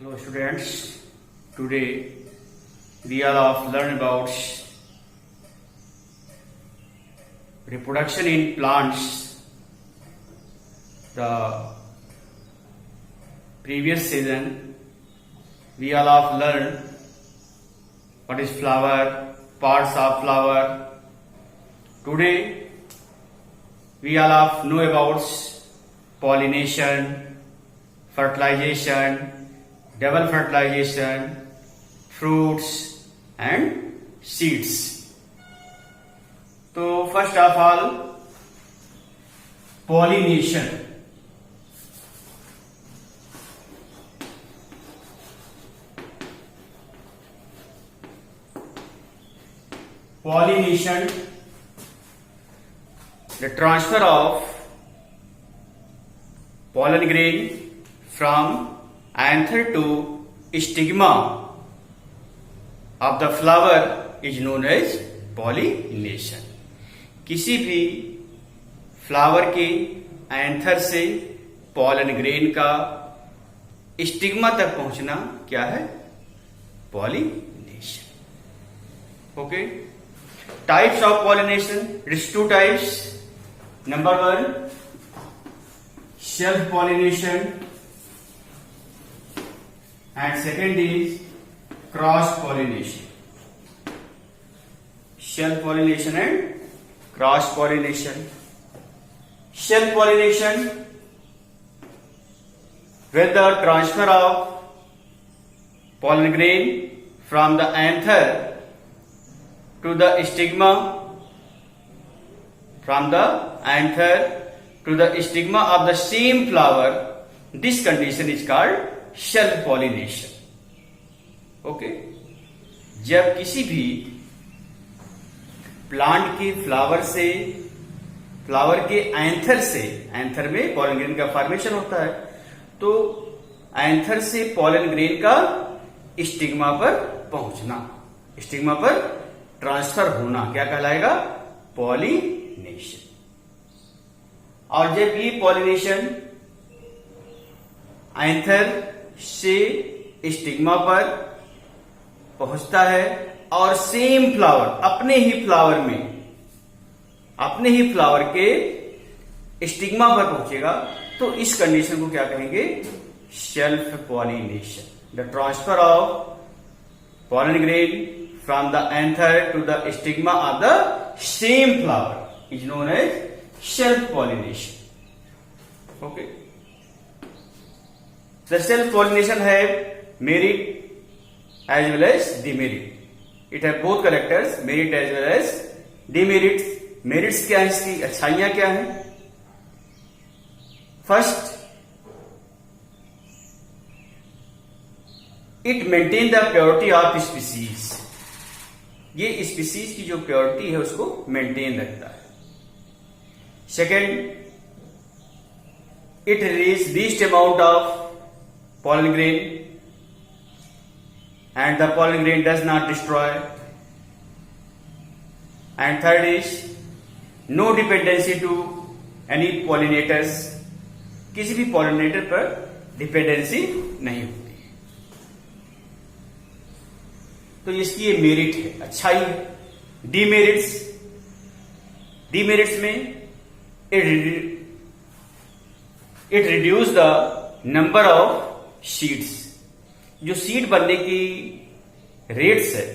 Hello students, today we are learn about reproduction in plants. The previous season we all have learned what is flower, parts of flower. Today we all have know about pollination, fertilization, double fertilization, fruits and seeds. So first of all, pollination. Pollination, the transfer of pollen grain from anther to stigma of the flower is known as pollination. किसी भी flower के anther से pollen grain का stigma तक पहुंचना क्या है? Pollination. Okay, types of pollination. It's two types. Number one, self pollination, and second is cross pollination. Self pollination and cross pollination. Self pollination, when the transfer of pollen grain from the anther to the stigma, from the anther to the stigma of the same flower, this condition is called self pollination. Okay, जब किसी भी plant के flower के anther में pollen grain का formation होता है, तो एंथर से पॉलन ग्रेन का स्टिग्मा पर पहुंचना, स्टिग्मा पर ट्रांसफर होना क्या कहलाएगा? पॉलिनेशन. और जब ये पॉलिनेशन एंथर से स्टिग्मा पर पहुंचता है और सेम फ्लावर अपने ही फ्लावर के स्टिग्मा पर पहुंचेगा, तो इस कंडीशन को क्या कहेंगे? Self pollination. The transfer of pollen grain from the anther to the stigma of the same flower is known as self pollination. Okay, the self pollination have merit as well as demerit. It have both characters, merit as well as demerits. Merits क्या है? इसकी अच्छाइयां क्या है? First, it maintain the purity of species. ये species की जो purity है उसको मेंटेन रखता है. Second, it releases least amount of pollen grain and the pollen grain does not destroy. And third is no dependency to any pollinators. किसी भी pollinator पर डिपेंडेंसी नहीं होती. तो इसकी ये मेरिट है, अच्छाई है. डीमेरिट्स में it reduce the number of seeds. जो सीड बनने की रेट्स है,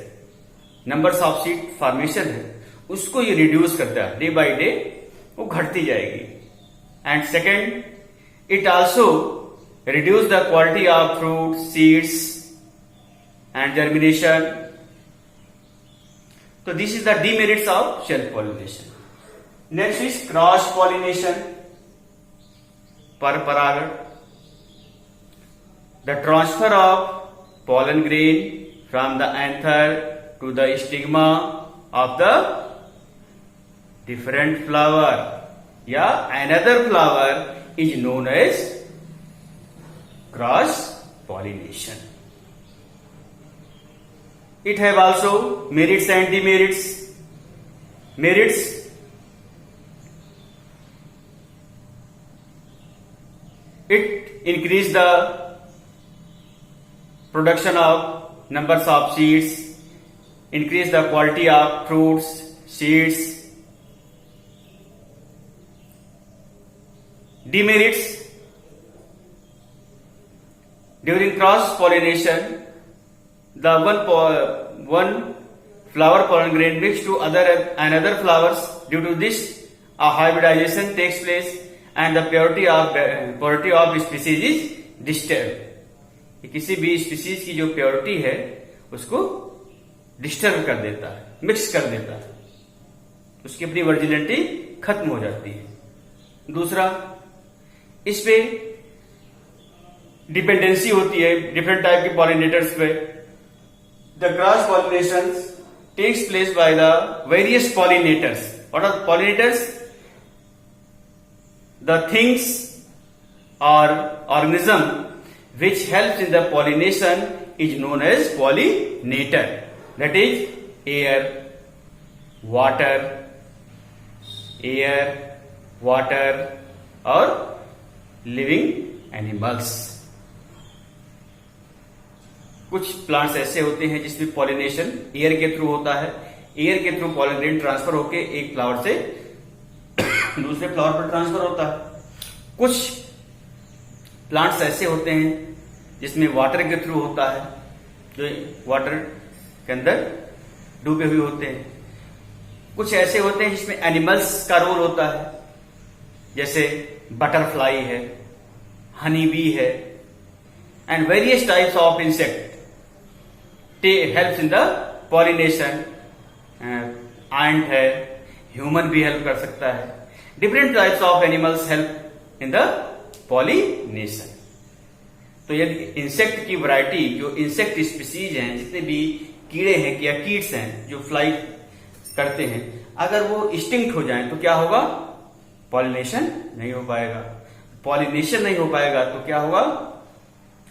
नंबर्स ऑफ सीड फॉर्मेशन है, उसको ये रिड्यूस करता है. डे बाय डे वो घटती जाएगी. And second, it also reduce the quality of fruit, seeds and germination. तो this is the demerits of self pollination. Next is cross pollination, पर परागण. The transfer of pollen grain from the anther to the stigma of the different flower या another flower is known as cross pollination. It have also merits and demerits. Merits, it increase the production of numbers of seeds, increase the quality of fruits, seeds. Demerits: during cross pollination, the one flower pollen grain mixed to another flowers. Due to this, a hybridization takes place and the purity of species is disturbed. किसी भी species की जो purity है उसको disturb कर देता है, mix कर देता है, उसकी अपनी वर्जिनिटी खत्म हो जाती है। दूसरा, इस पे डिपेंडेंसी होती है डिफरेंट टाइप के पॉलिनेटर्स पे। The cross pollination takes place by the various pollinators. What are pollinators? The things or organism which helps in the pollination is known as pollinator. That is air, water or living animals. कुछ plants ऐसे होते हैं जिसमें pollination air के through होता है। Air के through pollen grain transfer होके एक फ्लावर से दूसरे फ्लावर पर ट्रांसफर होता है। कुछ प्लांट्स ऐसे होते हैं जिसमें वाटर के थ्रू होता है, जो वाटर के अंदर डूबे हुए होते हैं। कुछ ऐसे होते हैं जिसमें एनिमल्स का रोल होता है, जैसे बटरफ्लाई है, हनी बी है, and various types of insect helps in the pollination. Ant है, ह्यूमन भी हेल्प कर सकता है। Different types of animals help in the pollination. तो यदि इंसेक्ट की वैरायटी, जो इंसेक्ट स्पीसीज हैं, जितने भी कीड़े हैं या कीट्स हैं जो फ्लाई करते हैं, अगर वो एक्सटिंक्ट हो जाएं तो क्या होगा? पॉलिनेशन नहीं हो पाएगा। पॉलिनेशन नहीं हो पाएगा तो क्या होगा?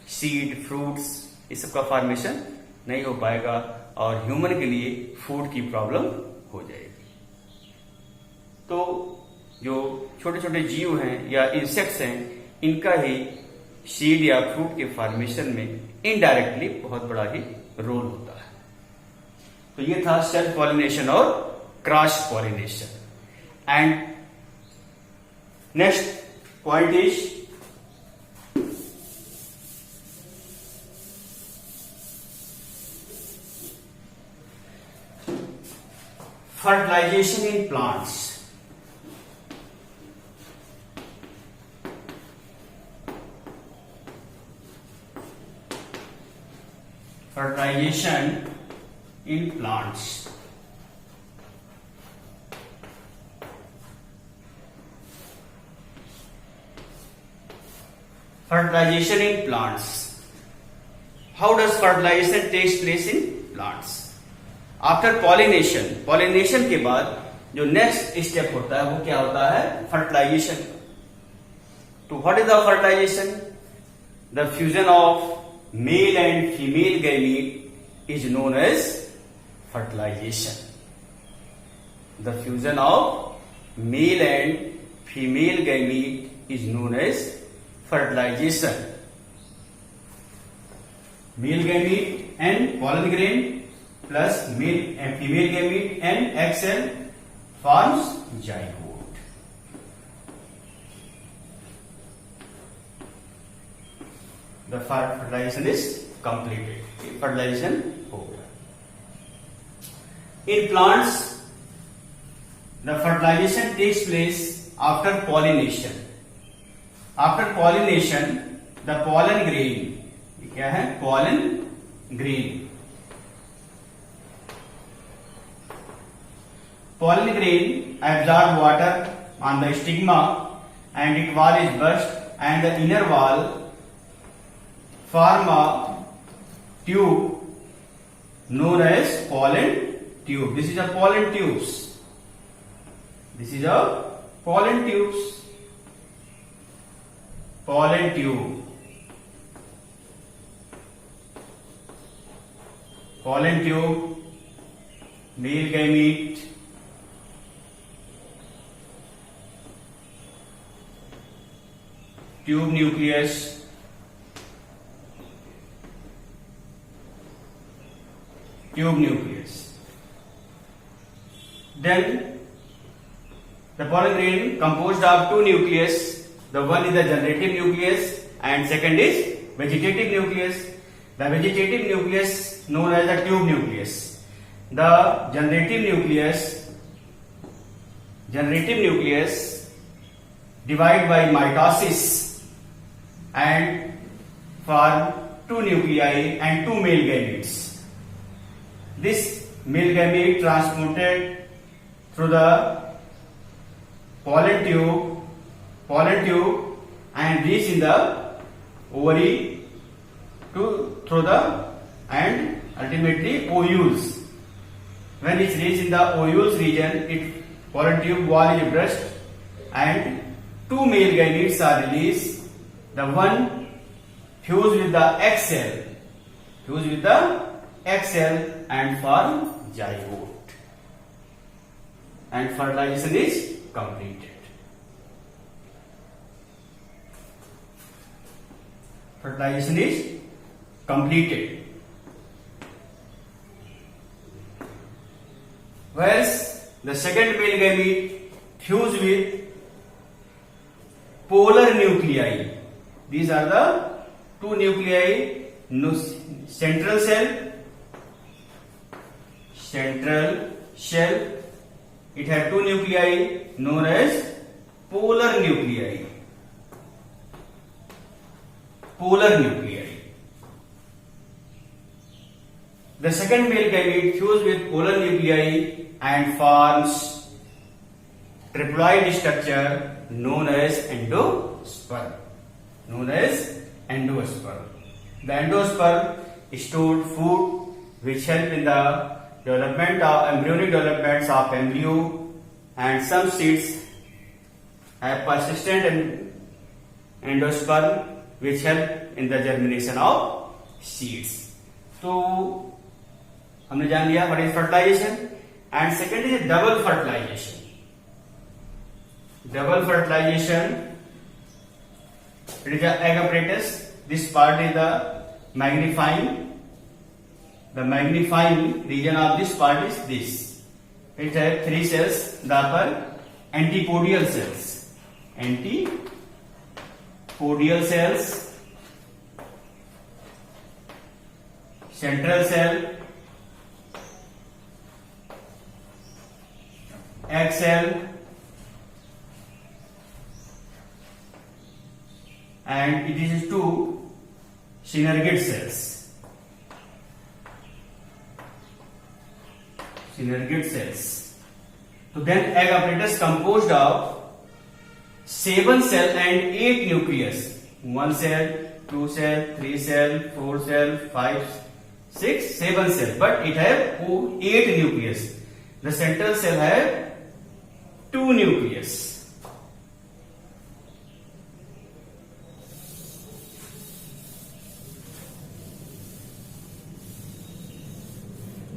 सीड, फ्रूट्स, इस सब का फॉर्मेशन नहीं हो पाएगा और ह्यूमन के लिए फूड की प्रॉब्लम हो जाएगी। तो जो छोटे छोटे जीव हैं या इंसेक्ट्स हैं, इनका ही सीड या फ्रूट के फॉर्मेशन में इनडायरेक्टली बहुत बड़ा ही रोल होता है। तो ये था सेल्फ पॉलिनेशन और cross pollination. And next point is fertilization in plants. Fertilization in plants. Fertilization in plants. How does fertilization takes place in plants? After pollination, pollination के बाद जो नेक्स्ट स्टेप होता है वो क्या होता है? फर्टिलाइजेशन। तो what is the fertilisation? The fusion of male and female gamete is known as fertilisation. The fusion of male and female gamete is known as fertilisation. Male gamete and pollen grain plus male and female gamete and egg cell forms zygote. The fertilization is completed. Fertilization हो गया। In plants, the fertilization takes place after pollination. After pollination, the pollen grain, क्या है? Pollen grain. Pollen grain absorb water on the stigma and its wall is burst and the inner wall form a tube known as pollen tube. This is a pollen tubes. This is a pollen tubes. Pollen tube. Pollen tube, male gamete, tube nucleus, tube nucleus. Then the pollen grain composed of two nucleus. The one is the generative nucleus and second is vegetative nucleus. The vegetative nucleus known as the tube nucleus. The generative nucleus divide by mitosis and form two nuclei and two male gametes. This male gamete transported through the pollen tube and reach in the ovary through the and ultimately ovules. When it reaches in the ovules region, pollen tube wall is burst and two male gametes are released. The one fuse with the egg cell and form zygote. And fertilization is completed. Fertilization is completed. Whereas the second male gamete fuse with polar nuclei. These are the two nuclei, central shell. It has two nuclei known as polar nuclei. The second male gamete fuse with polar nuclei and forms triploid structure known as endosperm. The endosperm stored food which help in the development of embryonic developments of embryo, and some seeds have persistent endosperm which help in the germination of seeds. So हमने जान लिया what is fertilization, and second is double fertilization. It is the egg apparatus. This part is the magnifying region of this part is this. It has three cells. The upper antipodial cells, central cell, egg cell, and it is two synergid cells. So then egg apparatus composed of 7 cell and 8 nucleus. 1 cell, 2 cell, 3 cell, 4 cell, 5, 6, 7 cell. But it have 8 nucleus. The central cell have 2 nucleus.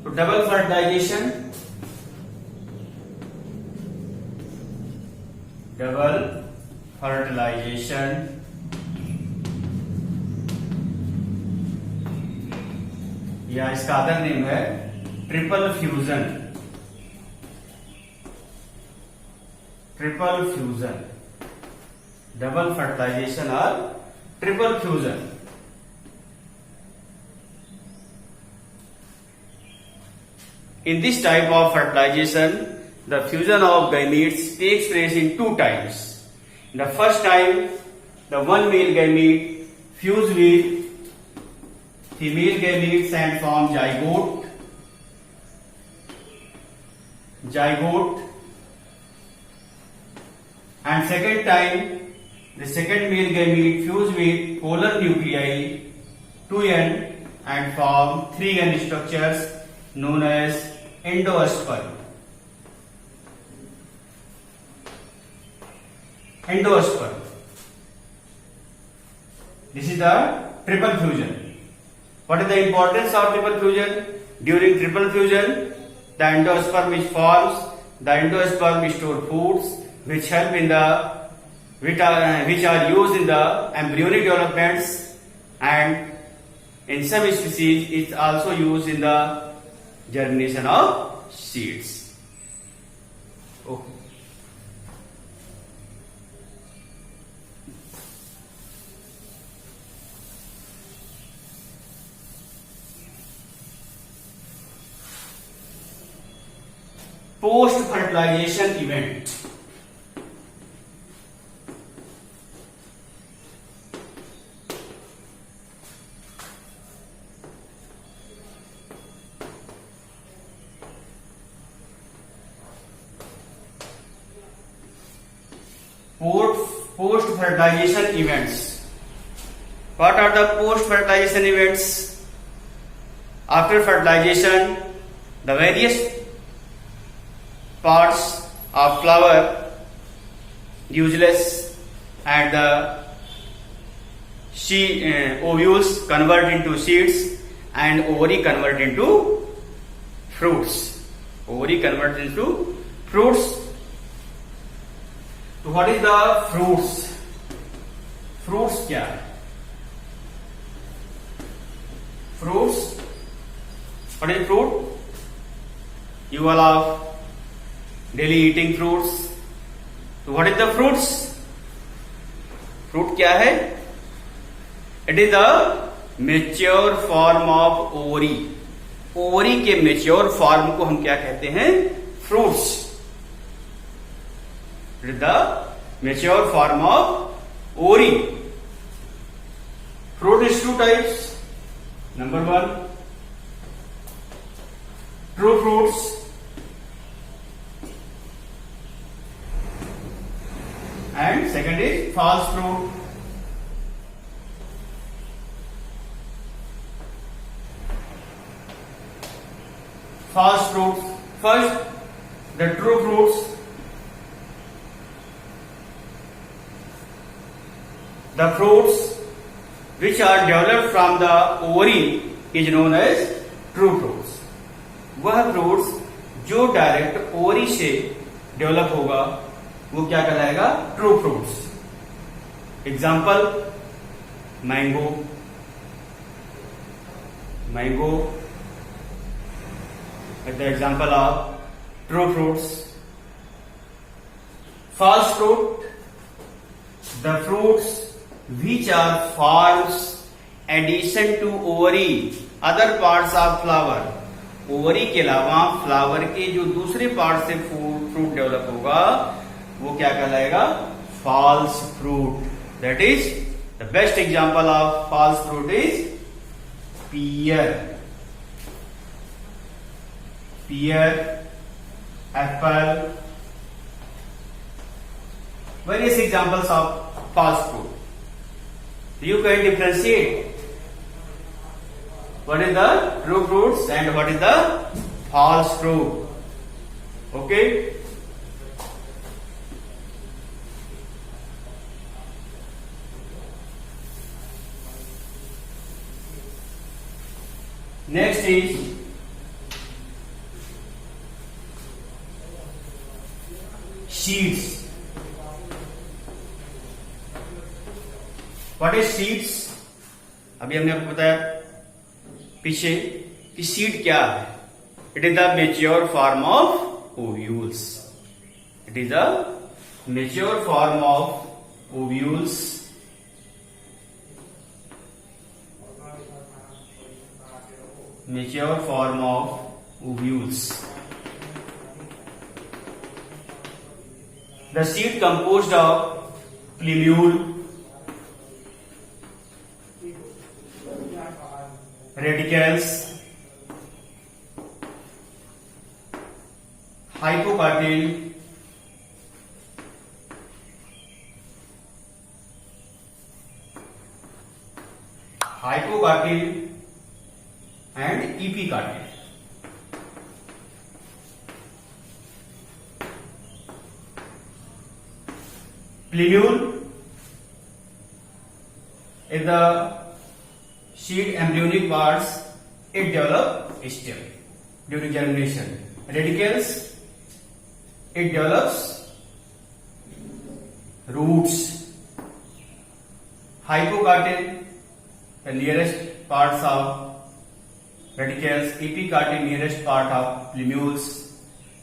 So double fertilization. या इसका other name है triple fusion. Double fertilisation और triple fusion. In this type of fertilization, the fusion of gametes takes place in 2 times. In the first time, the one male gamete fuse with female gametes and form zygote. And second time, the second male gamete fuse with polar nuclei 2n and form 3n structures known as endosperm. This is the triple fusion. What is the importance of triple fusion? During triple fusion, the endosperm is formed. The endosperm store foods which help in the which are used in the embryonic developments, and in some species it is also used in the germination of seeds. Okay. Post fertilization event. Post fertilization events. What are the post fertilization events? After fertilization, the various parts of flower useless and the ovules convert into seeds and ovary convert into fruits. Ovary convert into fruits. So what is the fruits? Fruits क्या है? Fruits. What is fruit? You all have daily eating fruits. So what is the fruits? Fruit क्या है? It is the mature form of ovary. Ovary के mature form को हम क्या कहते हैं? Fruits. It is the mature form of ovary. Fruit is two types. Number one, true fruits, and second is false fruit. False fruits. First, the true fruits. The fruits which are developed from the ovary is known as true fruits. वह fruits जो direct ovary से develop होगा वो क्या कहलाएगा? True fruits. Example, mango. Mango is the example of true fruits. False fruit, the fruits which are forms addition to ovary, other parts of flower. Ovary के अलावा flower के जो दूसरे पार्ट से फ्रूट डेवलप होगा वो क्या कहलाएगा? False fruit. That is the best example of false fruit is pear. Pear, apple, various examples of false fruit. You can differentiate what is the true fruits and what is the false fruit. Okay. Next is seeds. What is seeds? अभी हमने आपको बताया पीछे कि seed क्या है. It is the mature form of ovules. It is the mature form of ovules. Mature form of ovules. The seed composed of प्लीम्यूल, radicals, hypocarpal, and epicarpal. Plumule is the seed embryonic parts. It develop stem during germination. Radicals, it develops roots. Hypocarpal, the nearest parts of radicals, epicardium nearest part of plumule.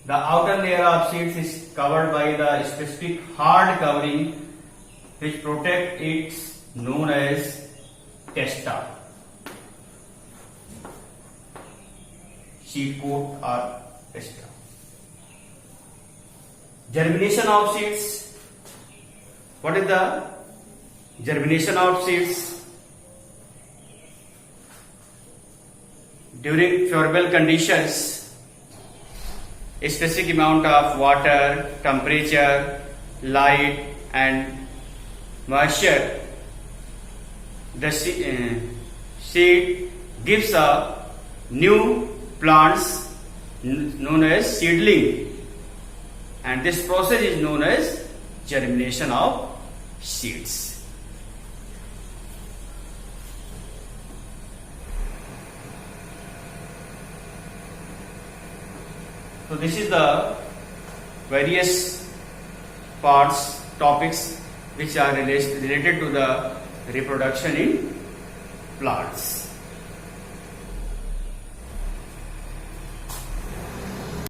The outer layer of seeds is covered by the specific hard covering which protect it, known as testa. Seed coat or testa. Germination of seeds. What is the germination of seeds? During favorable conditions, a specific amount of water, temperature, light and moisture, the seed gives a new plants known as seedling, and this process is known as germination of seeds. So this is the various parts, topics which are related to the reproduction in plants.